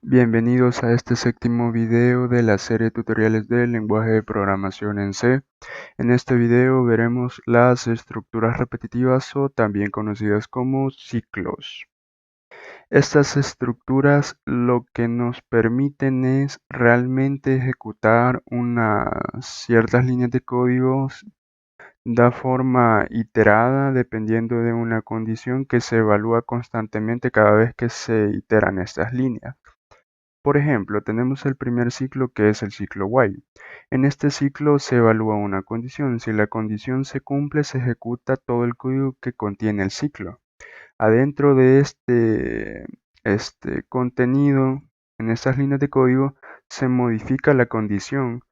Bienvenidos a este séptimo video de la serie de tutoriales del lenguaje de programación en C. En este video veremos las estructuras repetitivas o también conocidas como ciclos. Estas estructuras lo que nos permiten es realmente ejecutar unas ciertas líneas de código de forma iterada dependiendo de una condición que se evalúa constantemente cada vez que se iteran estas líneas. Por ejemplo, tenemos el primer ciclo que es el ciclo while. En este ciclo se evalúa una condición. Si la condición se cumple, se ejecuta todo el código que contiene el ciclo. Adentro de este contenido, en estas líneas de código, se modifica la condición.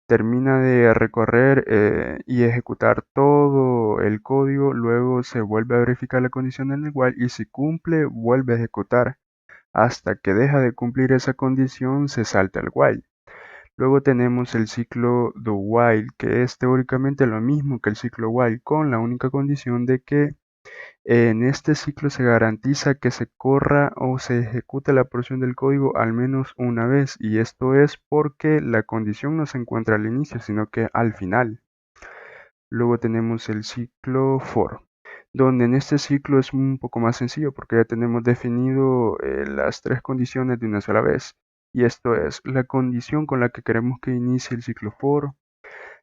Termina de recorrer y ejecutar todo el código, luego se vuelve a verificar la condición en el while y si cumple, vuelve a ejecutar. Hasta que deja de cumplir esa condición se salta el while. Luego tenemos el ciclo do while, que es teóricamente lo mismo que el ciclo while, con la única condición de que en este ciclo se garantiza que se corra o se ejecute la porción del código al menos una vez, y esto es porque la condición no se encuentra al inicio, sino que al final. Luego tenemos el ciclo for, donde en este ciclo es un poco más sencillo porque ya tenemos definido las tres condiciones de una sola vez. Y esto es la condición con la que queremos que inicie el ciclo for,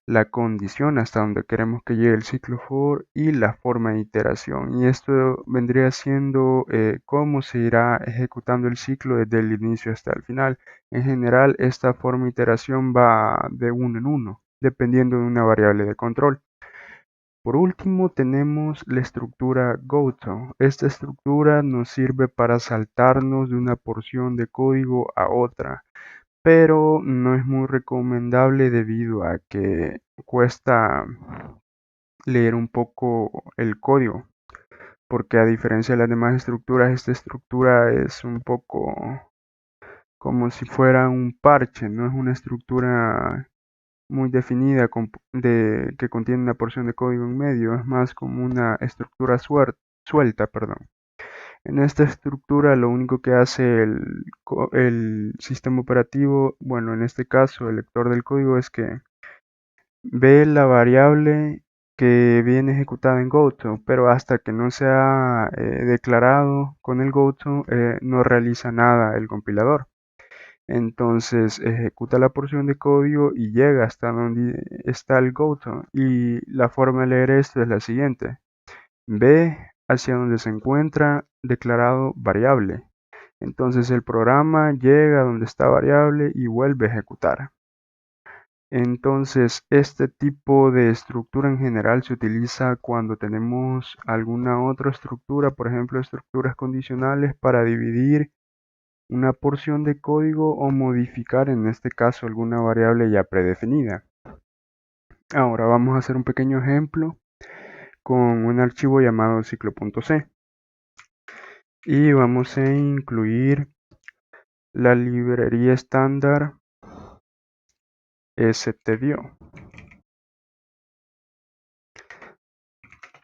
la condición hasta donde queremos que llegue el ciclo for y la forma de iteración. Y esto vendría siendo cómo se irá ejecutando el ciclo desde el inicio hasta el final. En general, esta forma de iteración va de uno en uno, dependiendo de una variable de control. Por último tenemos la estructura goto. Esta estructura nos sirve para saltarnos de una porción de código a otra, pero no es muy recomendable debido a que cuesta leer un poco el código, porque a diferencia de las demás estructuras, esta estructura es un poco como si fuera un parche, no es una estructura muy definida que contiene una porción de código en medio, es más como una estructura suelta, perdón. En esta estructura lo único que hace el sistema operativo, bueno, en este caso el lector del código, es que ve la variable que viene ejecutada en goto, pero hasta que no sea declarado con el goto, no realiza nada el compilador. Entonces ejecuta la porción de código y llega hasta donde está el goto. Y la forma de leer esto es la siguiente. Ve hacia donde se encuentra declarado variable. Entonces el programa llega a donde está variable y vuelve a ejecutar. Entonces este tipo de estructura en general se utiliza cuando tenemos alguna otra estructura, por ejemplo estructuras condicionales para dividir una porción de código o modificar en este caso alguna variable ya predefinida. Ahora vamos a hacer un pequeño ejemplo con un archivo llamado ciclo.c y vamos a incluir la librería estándar stdio.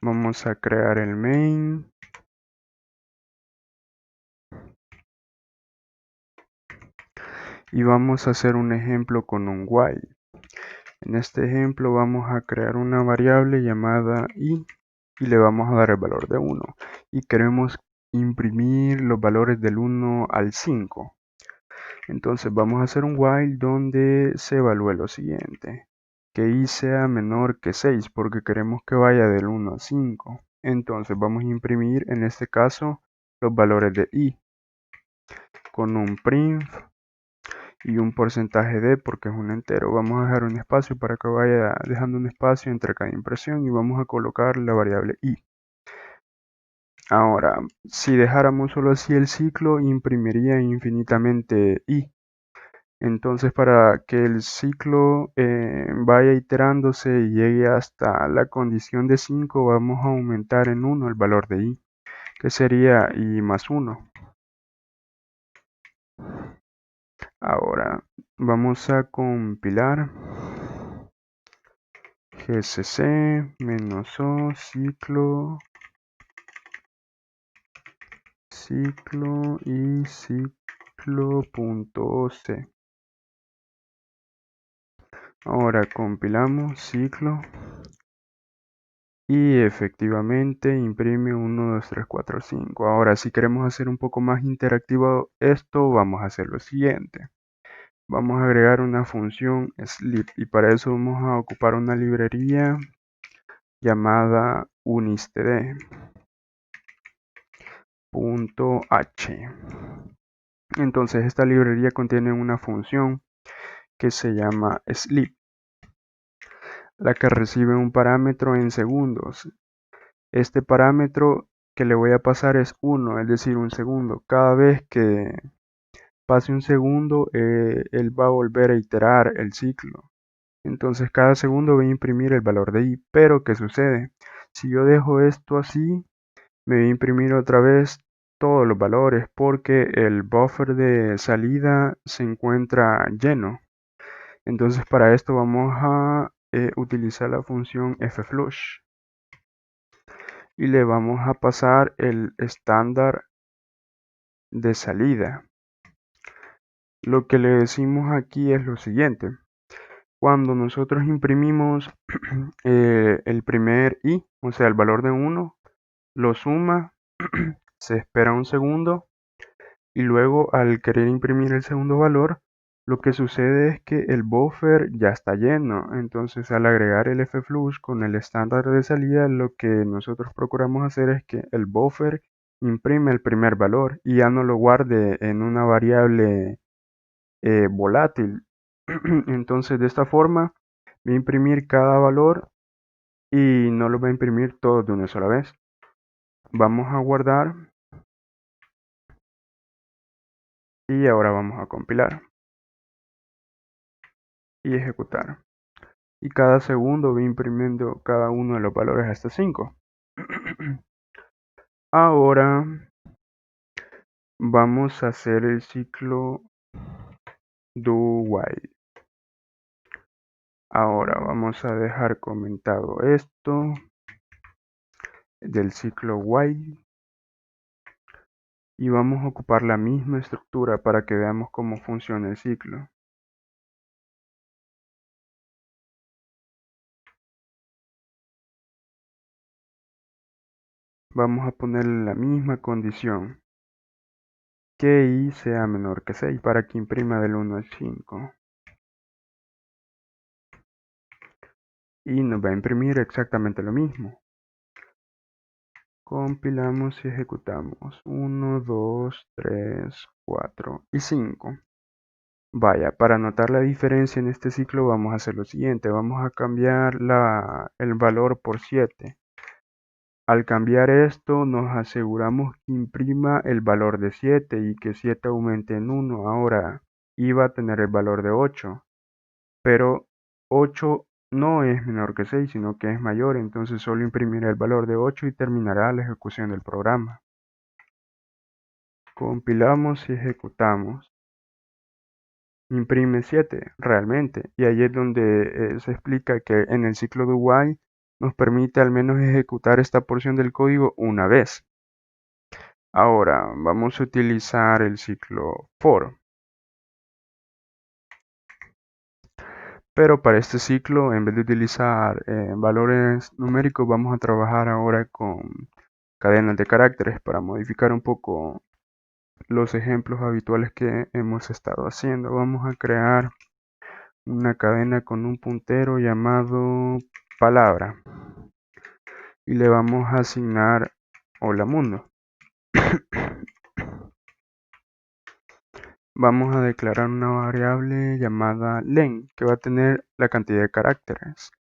Vamos a crear el main y vamos a hacer un ejemplo con un while. En este ejemplo vamos a crear una variable llamada i y le vamos a dar el valor de 1 y queremos imprimir los valores del 1 al 5. Entonces vamos a hacer un while donde se evalúe lo siguiente, que i sea menor que 6 porque queremos que vaya del 1 a 5. Entonces vamos a imprimir en este caso los valores de i con un print y un porcentaje de porque es un entero. Vamos a dejar un espacio para que vaya dejando un espacio entre cada impresión y vamos a colocar la variable i. Ahora, si dejáramos solo así el ciclo, imprimiría infinitamente i. Entonces, para que el ciclo vaya iterándose y llegue hasta la condición de 5, vamos a aumentar en 1 el valor de i, que sería i más 1. Ahora, vamos a compilar gcc-o ciclo y ciclo. ciclo.c. Ahora compilamos ciclo y efectivamente imprime 1, 2, 3, 4, 5. Ahora si queremos hacer un poco más interactivo esto, vamos a hacer lo siguiente. Vamos a agregar una función sleep y para eso vamos a ocupar una librería llamada unistd.h. Entonces esta librería contiene una función que se llama sleep, la que recibe un parámetro en segundos. Este parámetro que le voy a pasar es 1, es decir, un segundo. Cada vez que pase un segundo, él va a volver a iterar el ciclo. Entonces cada segundo va a imprimir el valor de i. Pero ¿qué sucede? Si yo dejo esto así, me va a imprimir otra vez todos los valores porque el buffer de salida se encuentra lleno. Entonces para esto vamos a utilizar la función fflush y le vamos a pasar el estándar de salida. Lo que le decimos aquí es lo siguiente. Cuando nosotros imprimimos el primer i, o sea el valor de 1, lo suma, se espera un segundo y luego al querer imprimir el segundo valor, lo que sucede es que el buffer ya está lleno. Entonces al agregar el fflush con el estándar de salida, lo que nosotros procuramos hacer es que el buffer imprime el primer valor y ya no lo guarde en una variable volátil. Entonces de esta forma va a imprimir cada valor y no lo va a imprimir todo de una sola vez. Vamos a guardar y ahora vamos a compilar y ejecutar. Y cada segundo va imprimiendo cada uno de los valores hasta 5. Ahora vamos a hacer el ciclo do while. Ahora vamos a dejar comentado esto del ciclo while y vamos a ocupar la misma estructura para que veamos cómo funciona el ciclo. Vamos a ponerle la misma condición, que i sea menor que 6 para que imprima del 1 al 5. Y nos va a imprimir exactamente lo mismo. Compilamos y ejecutamos. 1, 2, 3, 4 y 5. Vaya, para notar la diferencia en este ciclo vamos a hacer lo siguiente. Vamos a cambiar el valor por 7. Al cambiar esto nos aseguramos que imprima el valor de 7 y que 7 aumente en 1. Ahora iba a tener el valor de 8. Pero 8 no es menor que 6, sino que es mayor, entonces solo imprimirá el valor de 8 y terminará la ejecución del programa. Compilamos y ejecutamos. Imprime 7 realmente, y ahí es donde se explica que en el ciclo do while nos permite al menos ejecutar esta porción del código una vez. Ahora vamos a utilizar el ciclo for. Pero para este ciclo, en vez de utilizar valores numéricos, vamos a trabajar ahora con cadenas de caracteres para modificar un poco los ejemplos habituales que hemos estado haciendo. Vamos a crear una cadena con un puntero llamado palabra y le vamos a asignar hola mundo. Vamos a declarar una variable llamada len que va a tener la cantidad de caracteres.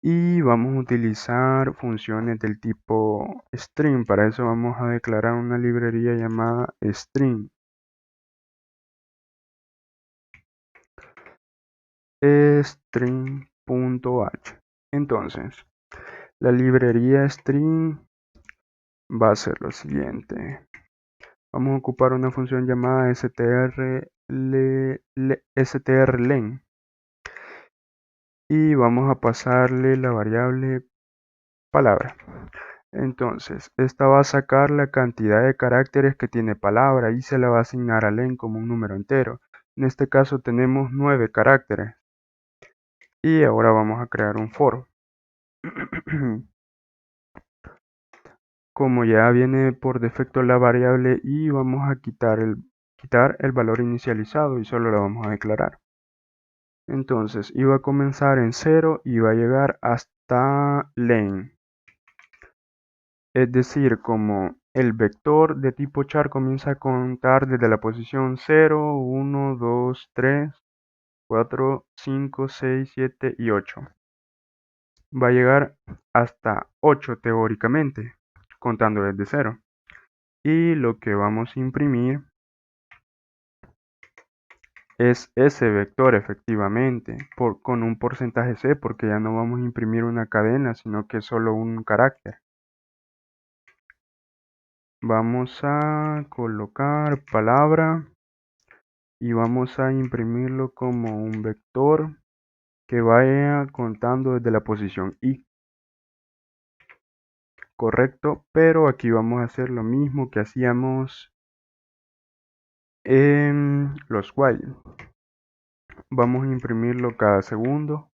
Y vamos a utilizar funciones del tipo string. Para eso vamos a declarar una librería llamada string. String.h. Entonces, la librería string va a ser lo siguiente. Vamos a ocupar una función llamada strlen y vamos a pasarle la variable palabra. Entonces, esta va a sacar la cantidad de caracteres que tiene palabra y se la va a asignar a len como un número entero. En este caso tenemos 9 caracteres. Y ahora vamos a crear un for. Como ya viene por defecto la variable y vamos a quitar el valor inicializado y solo la vamos a declarar. Entonces iba a comenzar en 0 y va a llegar hasta len. Es decir, como el vector de tipo char comienza a contar desde la posición 0, 1, 2, 3, 4, 5, 6, 7 y 8. Va a llegar hasta 8 teóricamente, contando desde 0. Y lo que vamos a imprimir es ese vector efectivamente, con un porcentaje C, porque ya no vamos a imprimir una cadena, sino que solo un carácter. Vamos a colocar palabra y vamos a imprimirlo como un vector que vaya contando desde la posición i. Correcto, pero aquí vamos a hacer lo mismo que hacíamos en los while. Vamos a imprimirlo cada segundo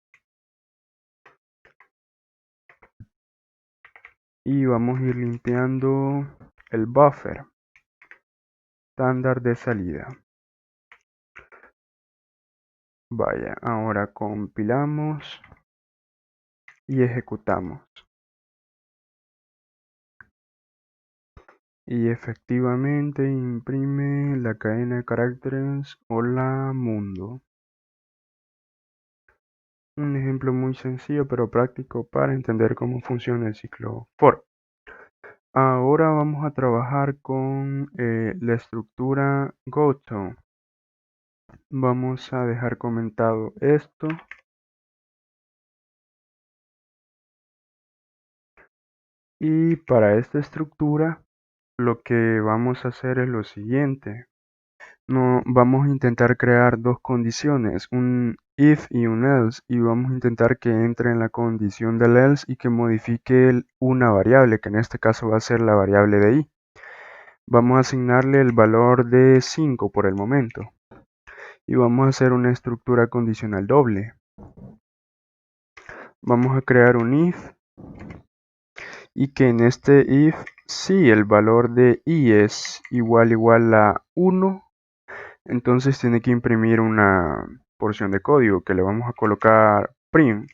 y vamos a ir limpiando el buffer estándar de salida. Vaya, ahora compilamos y ejecutamos. Y efectivamente imprime la cadena de caracteres Hola Mundo. Un ejemplo muy sencillo pero práctico para entender cómo funciona el ciclo for. Ahora vamos a trabajar con la estructura goto. Vamos a dejar comentado esto. Y para esta estructura lo que vamos a hacer es lo siguiente. No, vamos a intentar crear dos condiciones, un if y un else, y vamos a intentar que entre en la condición del else y que modifique una variable, que en este caso va a ser la variable de i. Vamos a asignarle el valor de 5 por el momento. Y vamos a hacer una estructura condicional doble. Vamos a crear un if y que en este if, si el valor de i es igual a 1, entonces tiene que imprimir una porción de código que le vamos a colocar print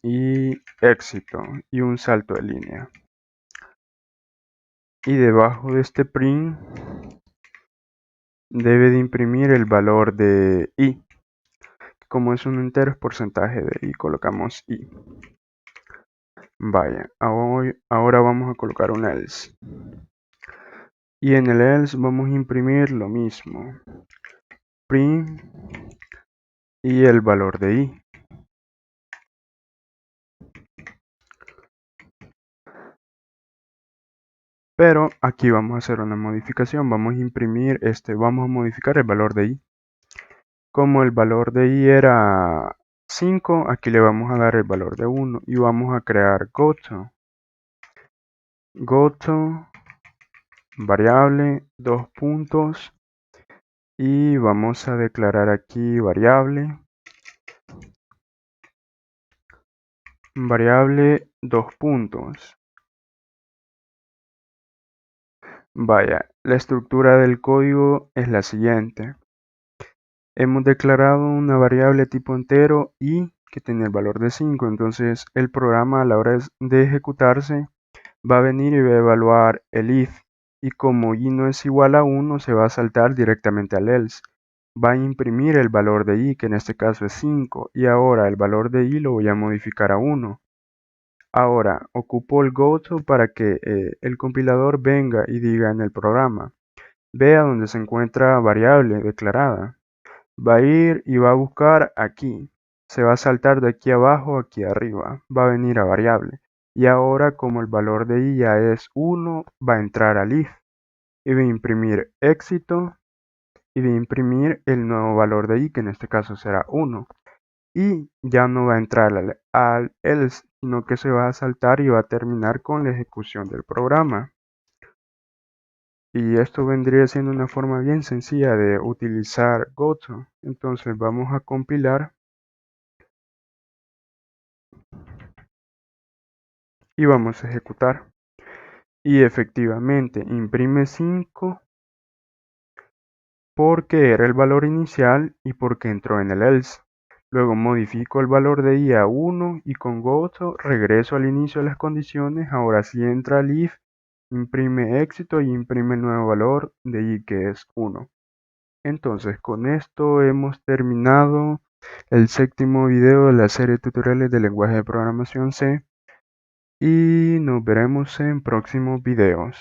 y éxito y un salto de línea. Y debajo de este print debe de imprimir el valor de i. Como es un entero es porcentaje de i, colocamos i. Vaya, ahora vamos a colocar un else. Y en el else vamos a imprimir lo mismo. Print y el valor de i. Pero aquí vamos a hacer una modificación. Vamos a modificar el valor de i. Como el valor de i era 5, aquí le vamos a dar el valor de 1 y vamos a crear goto. Goto, variable, 2 puntos. Y vamos a declarar aquí variable 2 puntos. Vaya, la estructura del código es la siguiente. Hemos declarado una variable tipo entero y que tiene el valor de 5. Entonces el programa a la hora de ejecutarse va a venir y va a evaluar el if. Y como i no es igual a 1, se va a saltar directamente al else. Va a imprimir el valor de i, que en este caso es 5. Y ahora el valor de i lo voy a modificar a 1. Ahora, ocupo el goto para que el compilador venga y diga en el programa, vea donde se encuentra variable declarada. Va a ir y va a buscar aquí. Se va a saltar de aquí abajo a aquí arriba. Va a venir a variable. Y ahora, como el valor de i ya es 1, va a entrar al if. Y va a imprimir éxito. Y va a imprimir el nuevo valor de i, que en este caso será 1. y ya no va a entrar al else, sino que se va a saltar y va a terminar con la ejecución del programa. Y esto vendría siendo una forma bien sencilla de utilizar goto. Entonces vamos a compilar y vamos a ejecutar. Y efectivamente imprime 5 porque era el valor inicial y porque entró en el else. Luego modifico el valor de i a 1 y con goto regreso al inicio de las condiciones. Ahora sí entra el if, imprime éxito y imprime el nuevo valor de i, que es 1. Entonces con esto hemos terminado el séptimo video de la serie de tutoriales del lenguaje de programación C y nos veremos en próximos videos.